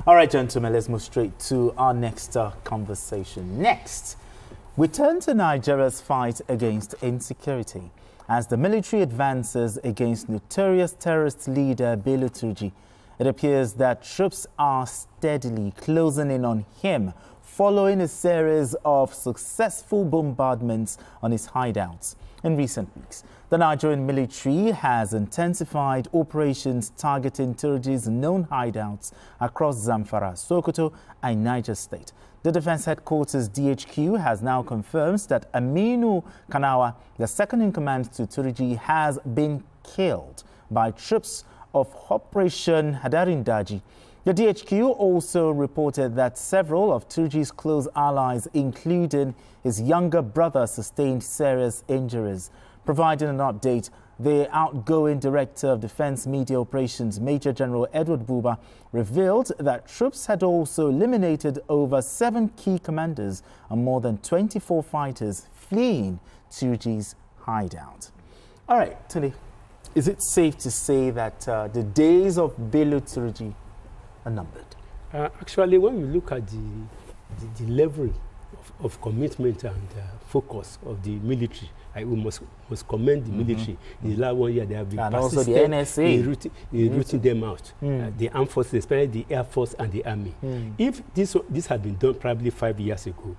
All right, gentlemen, let's move straight to our next conversation. Next, we turn to Nigeria's fight against insecurity as the military advances against notorious terrorist leader Bello Turji. It appears that troops are steadily closing in on him following a series of successful bombardments on his hideouts. In recent weeks, the Nigerian military has intensified operations targeting Turji's known hideouts across Zamfara, Sokoto and Niger State. The Defense Headquarters DHQ has now confirmed that Aminu Kanawa, the second-in-command to Turji, has been killed by troops of Operation Hadarindaji. The DHQ also reported that several of Turji's close allies, including his younger brother, sustained serious injuries. Providing an update, the outgoing Director of Defense Media Operations, Major General Edward Buba, revealed that troops had also eliminated over 7 key commanders and more than 24 fighters fleeing Turji's hideout. All right, Tony, is it safe to say that the days of Bello Turji are numbered? Actually, when we look at the level of commitment and focus of the military, we must commend the military. In the last 1 year, they have been and also the NSA in rooting them out. The armed forces, especially the Air Force and the Army. If this had been done probably 5 years ago,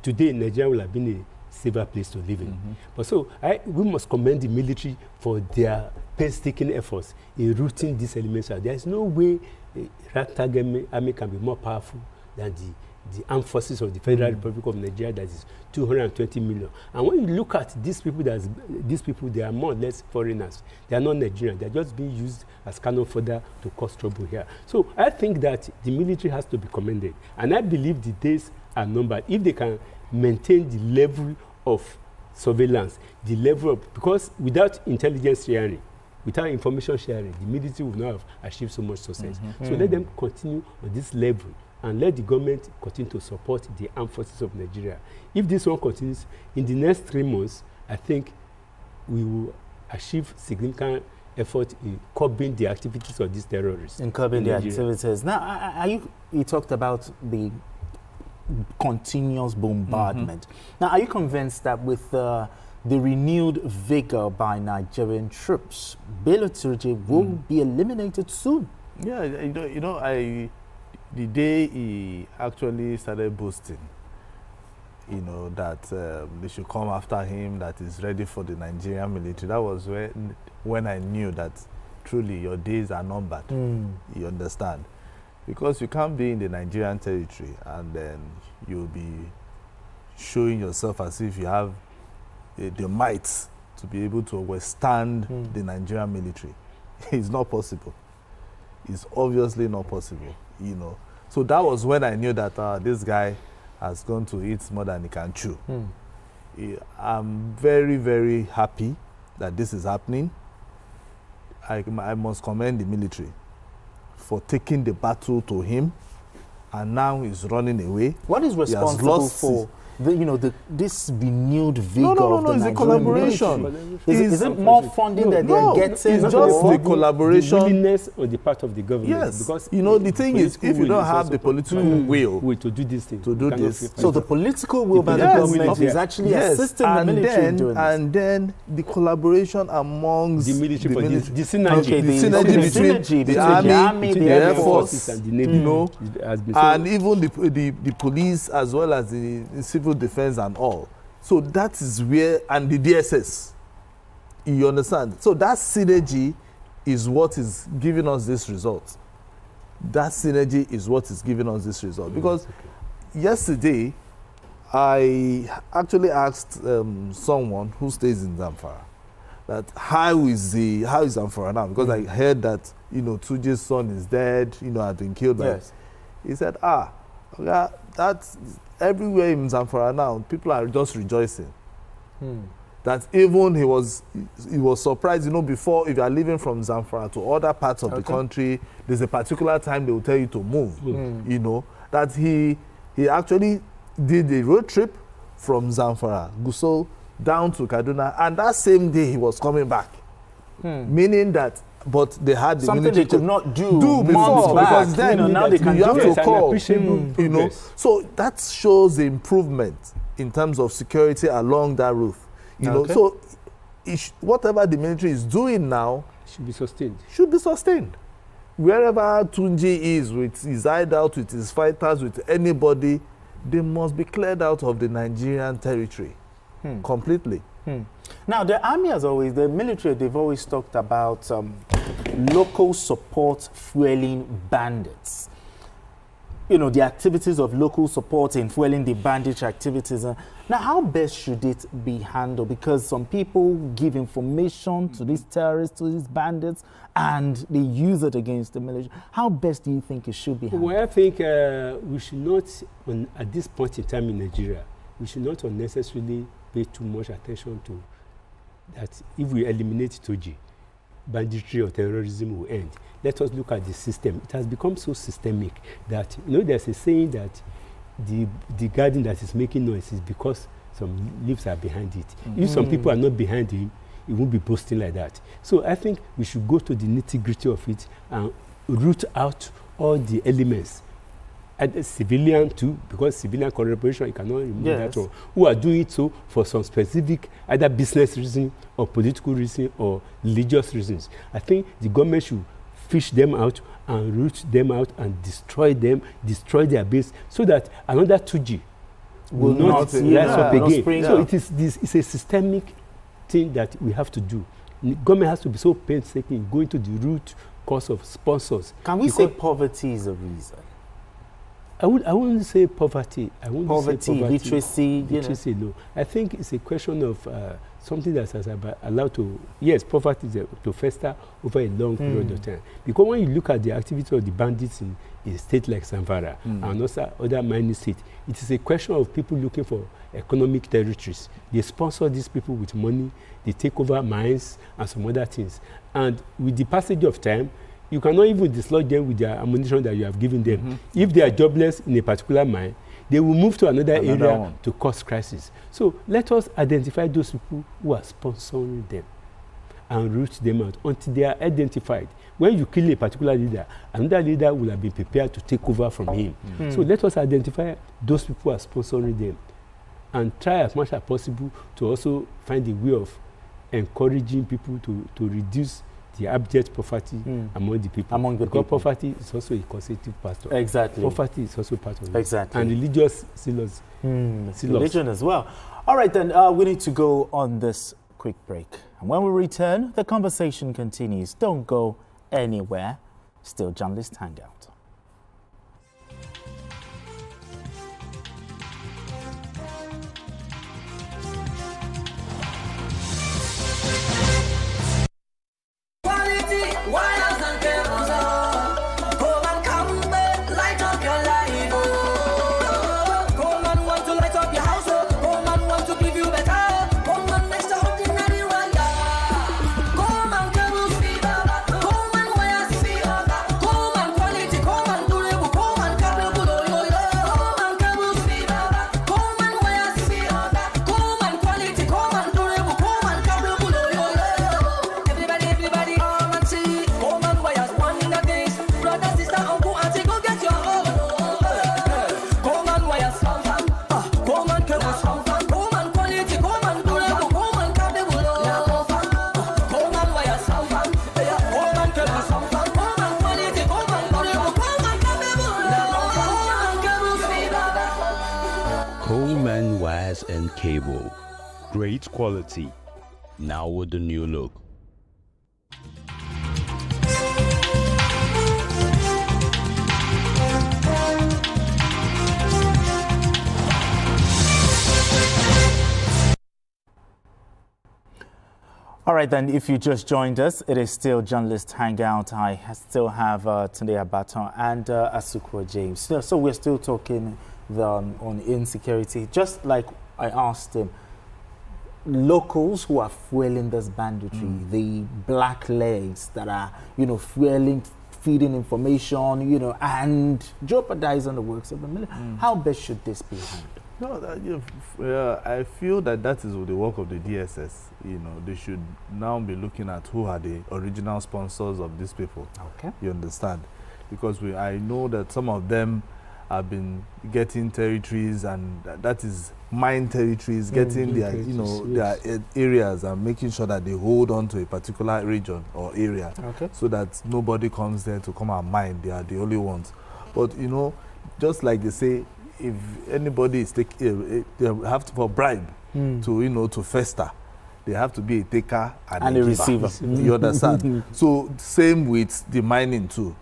today Nigeria will have been a safer place to live in. But so we must commend the military for their painstaking efforts in rooting these elements out. There is no way the ragtag army can be more powerful than the armed forces of the Federal Republic of Nigeria, that is 220 million. And when you look at these people, they are more or less foreigners. They are not Nigerian. They are just being used as cannon fodder to cause trouble here. So I think that the military has to be commended. And I believe the days are numbered. If they can maintain the level of surveillance, the level of, because without intelligence sharing, without information sharing, the military will not have achieved so much success. So let them continue on this level and let the government continue to support the armed forces of Nigeria. If this one continues, in the next 3 months, I think we will achieve significant effort in curbing the activities of these terrorists. In curbing the activities. Now, you talked about the continuous bombardment. Now, are you convinced that with the renewed vigor by Nigerian troops, Bello Turji will be eliminated soon? Yeah, the day he actually started boasting, that they should come after him, that he's ready for the Nigerian military, that was when I knew that truly your days are numbered. You understand? Because you can't be in the Nigerian territory and then you'll be showing yourself as if you have the might to be able to withstand the Nigerian military. It's not possible. It's obviously not possible, So that was when I knew that this guy has gone to eat more than he can chew. I'm very, very happy that this is happening. I must commend the military for taking the battle to him, and now he's running away. What is responsible for this renewed vigor of the Nigerian collaboration? Is it more funding that they're getting? It's just the collaboration. The willingness on the part of the government. Yes, because the thing is, if you don't have the political will to do this thing, so the political will by the government is actually assisting the military in doing this. And then the collaboration amongst the military, the synergy between the army, the Air Force, and the Navy, and even the police as well as the civil defense and all. So that is where, and the DSS, you understand? So that synergy is what is giving us this result. That synergy is what is giving us this result. Because yesterday, I actually asked someone who stays in Zamfara that how is Zamfara now? Because I heard that, Turji's son is dead, had been killed by. Yes. He said, that's everywhere in Zamfara now, people are just rejoicing. That even he was surprised, before, if you are leaving from Zamfara to other parts of the country, there's a particular time they will tell you to move. That he actually did a road trip from Zamfara, Gusau, down to Kaduna, and that same day he was coming back. Meaning that but they had the something they could not do before, back. because then now they can you have do to call. So that shows the improvement in terms of security along that route. You know, so whatever the military is doing now should be sustained. Should be sustained. Wherever Turji is with his hideout, with his fighters, with anybody, they must be cleared out of the Nigerian territory completely. Now, the army has always, the military, they've always talked about local support fueling bandits. You know, the activities of local support in fueling the banditry activities. Now, how best should it be handled? Because some people give information to these terrorists, to these bandits, and they use it against the military. How best do you think it should be handled? Well, I think we should not, at this point in time in Nigeria, we should not unnecessarily pay too much attention to that. If we eliminate Turji, banditry or terrorism will end. Let us look at the system. It has become so systemic that, you know, there's a saying that the garden that is making noise is because some leaves are behind it. If some people are not behind him, it won't be boasting like that. So I think we should go to the nitty-gritty of it and root out all the elements. And civilian too, because civilian collaboration, you cannot remove that one, who are doing it so for some specific either business reason or political reason or religious reasons. I think the government should fish them out and root them out and destroy them, destroy their base, so that another Turji will not rise up again. So it is it's a systemic thing that we have to do. The government has to be so painstaking going to the root cause of sponsors. Can we say poverty is a reason? I wouldn't say poverty. I wouldn't poverty, say poverty, literacy. Literacy, no. I think it's a question of something that has allowed to, yes, poverty to fester over a long period of time. Because when you look at the activity of the bandits in a state like Zamfara and also other mining states, it is a question of people looking for economic territories. They sponsor these people with money, they take over mines and some other things. And with the passage of time, you cannot even dislodge them with their ammunition that you have given them. If they are jobless in a particular mine, they will move to another area to cause crisis. So let us identify those people who are sponsoring them and root them out until they are identified. When you kill a particular leader, another leader will have been prepared to take over from him. So let us identify those people who are sponsoring them and try as much as possible to also find a way of encouraging people to reduce the abject poverty among the people. Because poverty is also a constitutive part of it. Exactly. Poverty is also part of it. Exactly. And religious silos. Religion as well. All right, then we need to go on this quick break. And when we return, the conversation continues. Don't go anywhere. Still Journalist Hangout. And cable, great quality, now with the new look. All right, then, if you just joined us, it is still Journalist Hangout. I still have Tunde Abaton and Asukwa James. So we're still talking on insecurity. Just like I asked him, locals who are fueling this banditry, the black legs that are, you know, fueling, feeding information, you know, and jeopardizing the works of the military. How best should this be handled? No, I feel that is the work of the DSS. You know, they should now be looking at who are the original sponsors of these people. Okay. You understand? Because I know that some of them have been getting territories, and that is mine territories, getting their, you know, yes, their areas, and making sure that they hold on to a particular region or area, okay, so that nobody comes there to come and mine. They are the only ones. But you know, just like they say, if anybody is taking, they have to, for bribe to, you know, to fester, they have to be a taker and a receiver. You understand? So same with the mining too.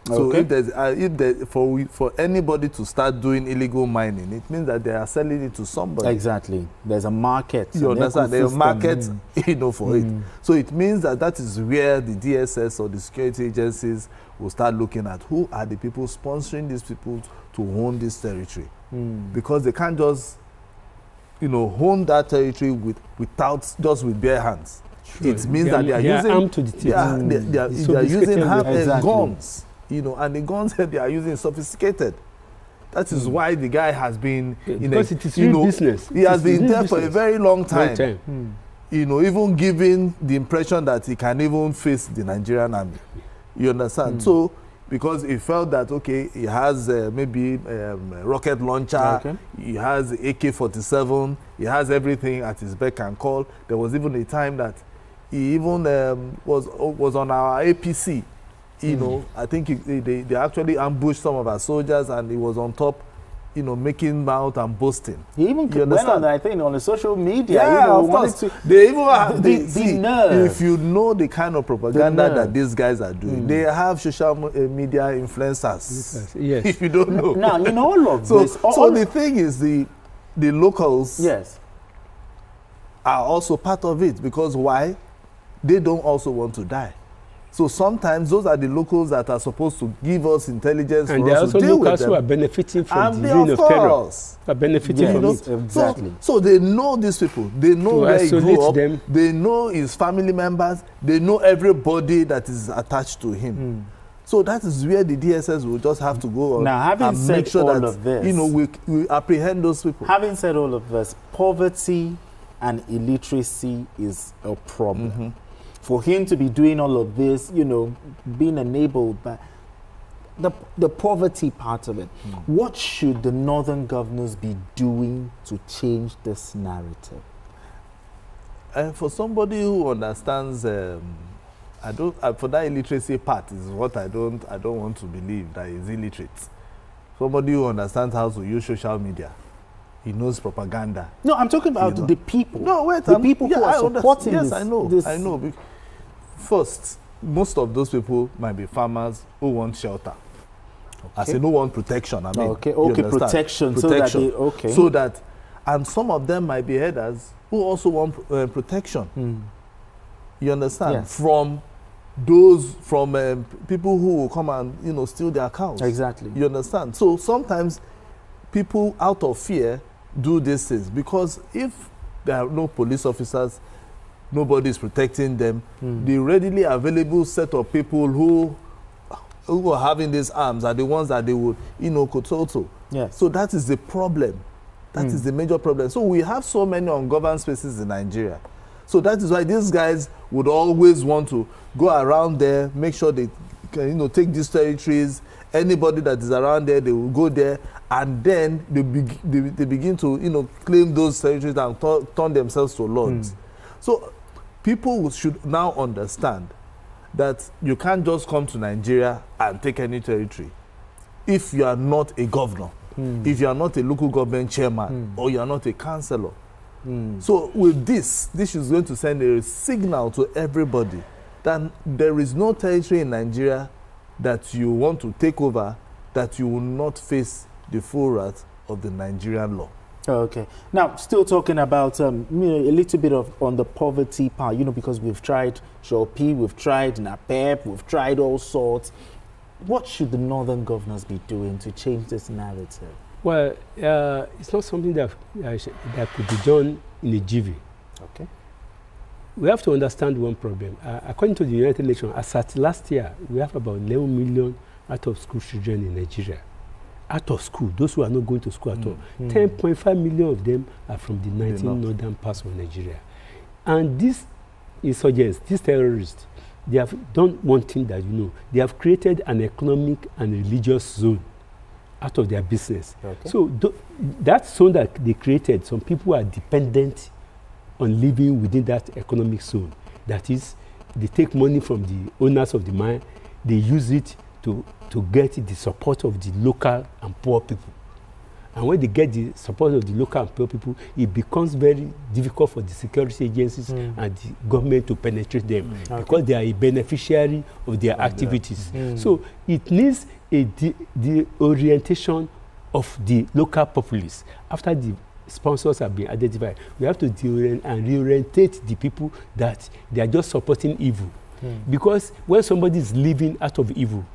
So okay, if there's for anybody to start doing illegal mining, it means that they are selling it to somebody. Exactly. There's a market. You understand? There's a market, you know, for it. So it means that is where the DSS or the security agencies will start looking at who are the people sponsoring these people to own this territory, because they can't just, you know, own that territory without just with bare hands. Sure. It means that they are using armed to the teeth. They are using guns. You know, and the guns that they are using is sophisticated. That is why the guy has been in because it is real business. He has been there for a very long time. You know, even giving the impression that he can even face the Nigerian army. You understand? So, because he felt that okay, he has maybe rocket launcher, he has AK-47, he has everything at his beck and call. There was even a time that he even was on our APC. You know, I think they actually ambushed some of our soldiers, and he was on top, you know, making mouth and boasting. He even went on, I think, on the social media. Yeah, you know, of course. They even have the nerve. If you know the kind of propaganda that these guys are doing, they have social media influencers. Yes. If you don't know. Now, you know, all of this. So the thing is, the locals are also part of it, because why? They don't also want to die. So sometimes those are the locals that are supposed to give us intelligence, and there are also locals who are benefiting from the reign of terror. Are benefiting from it. Exactly. So they know these people. They know where he grew up. They know his family members. They know everybody that is attached to him. So that is where the DSS will just have to go on now, and make sure that of this, you know, we apprehend those people. Having said all of this, poverty and illiteracy is a problem. For him to be doing all of this, you know, being enabled by the poverty part of it, what should the northern governors be doing to change this narrative? For somebody who understands, for that illiteracy part is what I don't want to believe that is illiterate. Somebody who understands how to use social media. He knows propaganda. No, I'm talking about the people. No, wait. The people who are supporting this. Yes, I know. I know. First, most of those people might be farmers who want shelter. I say no want protection. I mean, protection. So that, and some of them might be herders who also want protection. You understand? Yes. From people who will come and, you know, steal their cows. Exactly. You understand? So sometimes people out of fear do these things, because if there are no police officers, nobody is protecting them, the readily available set of people who are having these arms are the ones that they would, you know, kototo. Yes. So that is the problem. That is the major problem. So we have so many ungoverned spaces in Nigeria. So that is why these guys would always want to go around there, make sure they can, you know, take these territories. Anybody that is around there, they will go there, and then they begin to, you know, claim those territories and turn themselves to lords. So people should now understand that you can't just come to Nigeria and take any territory if you are not a governor, if you are not a local government chairman, or you are not a councillor. So with this is going to send a signal to everybody that there is no territory in Nigeria that you want to take over that you will not face the full wrath of the Nigerian law. Okay. Now, still talking about you know, a little bit on the poverty part, you know, because we've tried Shopi, we've tried NAPEP, we've tried all sorts. What should the northern governors be doing to change this narrative? Well, it's not something that could be done in a jiffy. Okay. We have to understand one problem. According to the United Nations, as at last year, we have about 11 million out-of-school children in Nigeria. out of school, those who are not going to school at all. 10.5 million of them are from the 19 northern parts of Nigeria. And these insurgents, these terrorists, they have done one thing that you know. They have created an economic and religious zone out of their business. Okay. So that zone that they created, some people are dependent on living within that economic zone. That is, they take money from the owners of the mine, they use it to get the support of the local and poor people. And when they get the support of the local and poor people, it becomes very difficult for the security agencies and the government to penetrate them because they are a beneficiary of their activities. So it needs the orientation of the local populace. After the sponsors have been identified, we have to reorientate the people that they are just supporting evil. Because when somebody is living out of evil,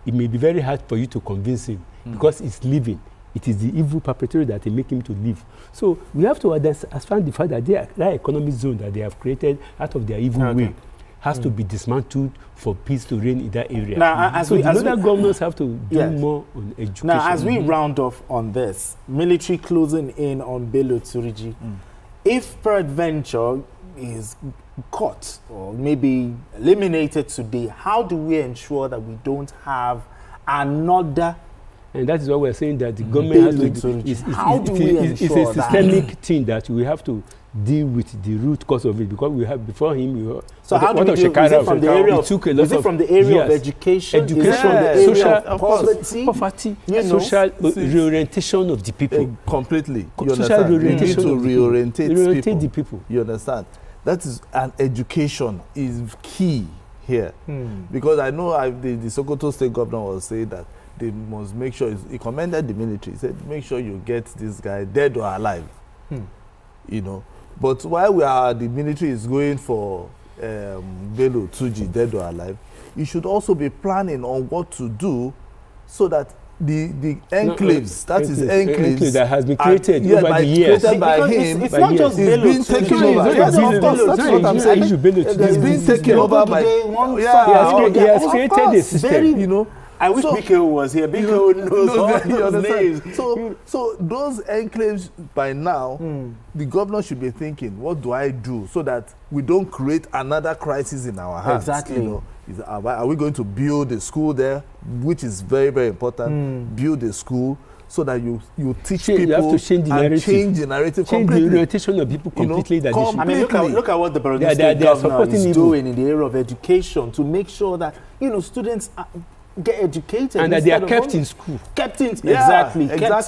it may be very hard for you to convince him because it's living. It is the evil perpetrator that they make him to live. So we have to understand the fact that that economic zone that they have created out of their evil way has to be dismantled for peace to reign in that area. Now, so the other governors have to do more on education. Now, as we round off on this, military closing in on Bello Turji, if peradventure is caught or maybe eliminated today, how do we ensure that we don't have another? And that is why we're saying that the government has to do. It's a systemic thing that we have to deal with the root cause of it, because we have before him. So how do we deal? Is it from the area of, is it from the area of education? Is it from the area of poverty? Social reorientation of the people. Completely. You social reorientation. You need to reorientate the people. You understand? That is, and education is key here, because I know the Sokoto State Governor was saying that they must make sure, he commended the military, he said, make sure you get this guy dead or alive, you know. But while the military is going for Bello Turji, dead or alive, you should also be planning on what to do so that the enclaves, enclaves that has been created over the years. Created by him. It's not just Bello. It's being taken over. Yes, of course, that's what I'm saying. It's being taken over by. He has created a system. You know. I wish BKO was here. BKO knows all those names. So those enclaves, by now, the governor should be thinking, what do I do so that we don't create another crisis in our hands? Exactly. You know, are we going to build a school there, which is very, very important? Build a school so that you teach people. You have to change the narrative. Change the narrative completely. Change the orientation of people completely. You know, I mean, look at what the Borno State governor is doing in the area of education to make sure that, you know, students get educated and that they are kept in school. Kept in exactly. Because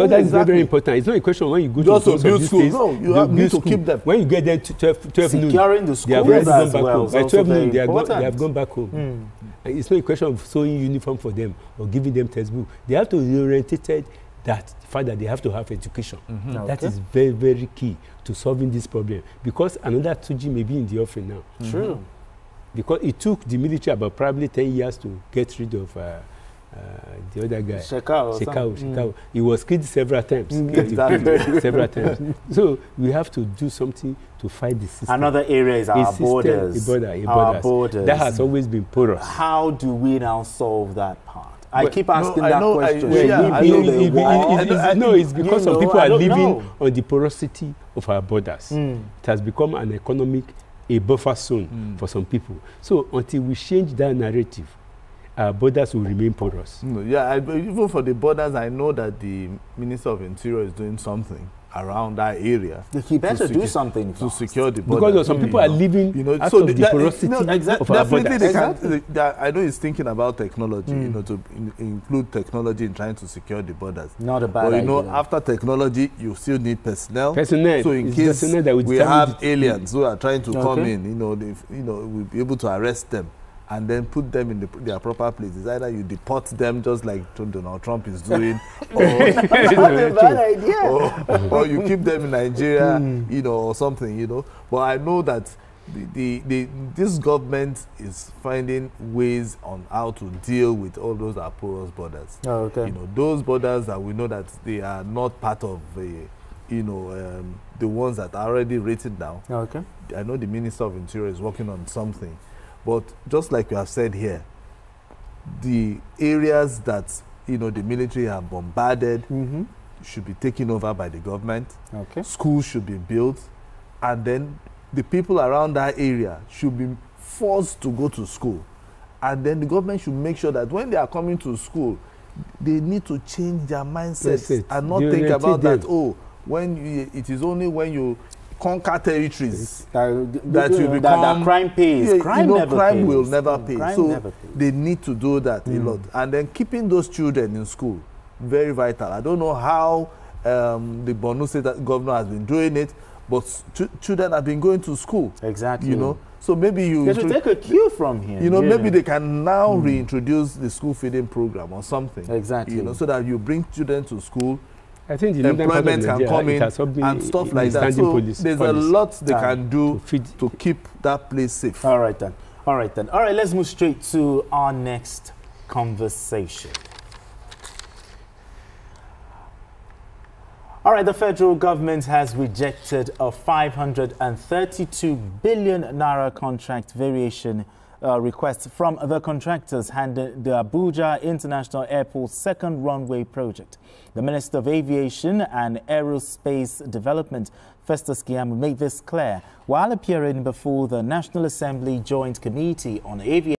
that is very, very important. It's not a question when you go to build school. No, you need to keep them. When you get there to 12 noon, securing the schools they have as gone back well. home. By 12 noon, they have gone back home. It's not a question of sewing uniform for them or giving them textbook. They have to reorientate that fact that they have to have education. That is very, very key to solving this problem. Because another Turji may be in the offing now. True. Because it took the military about probably 10 years to get rid of the other guy. Shekau. He was killed several times. Several times. So we have to do something to fight the system. Another area is our borders. Our borders. That has always been porous. How do we now solve that part? I keep asking that question. No, it's because some people are living on the porosity of our borders. It has become an economic, a buffer zone for some people. So until we change that narrative, our borders will remain porous. Even for the borders, I know that the Minister of Interior is doing something around that area. He better do something to secure the borders. Because some people are living out of the porosity of our borders. I know he's thinking about technology, you know, to include technology in trying to secure the borders. Not a bad idea. You know, after technology, you still need personnel. So in case we have aliens who are trying to come in, you know, we'll be able to arrest them and then put them in their proper places. Either you deport them just like Donald Trump is doing, or, or you keep them in Nigeria, you know, or something, you know. But I know that this government is finding ways on how to deal with all those porous borders. You know, those borders that we know that they are not part of the ones that are already written down. I know the Minister of Interior is working on something. But just like you have said here, the areas that you know, the military have bombarded, should be taken over by the government. Okay. Schools should be built, and then the people around that area should be forced to go to school. And then the government should make sure that when they are coming to school, they need to change their mindset and not think about that, oh, it is only when you conquer territories that you become that crime pays. Yeah, crime you know, never crime pays. will never pay. Crime So never pays. they need to do that a lot. And then keeping those children in school, very vital. I don't know how the Borno State governor has been doing it, but children have been going to school. Exactly. You know, so maybe they should take a cue from here. You know, maybe they can now reintroduce the school feeding program or something. Exactly. You know, so that you bring children to school. I think the employment can come in and stuff like that. So there's a lot they can do to keep that place safe. All right then. All right then. All right, let's move straight to our next conversation. All right, the federal government has rejected a 532 billion naira contract variation request from the contractors handling the Abuja International Airport's second runway project. The Minister of Aviation and Aerospace Development, Festus Keyamo, made this clear while appearing before the National Assembly Joint Committee on Aviation.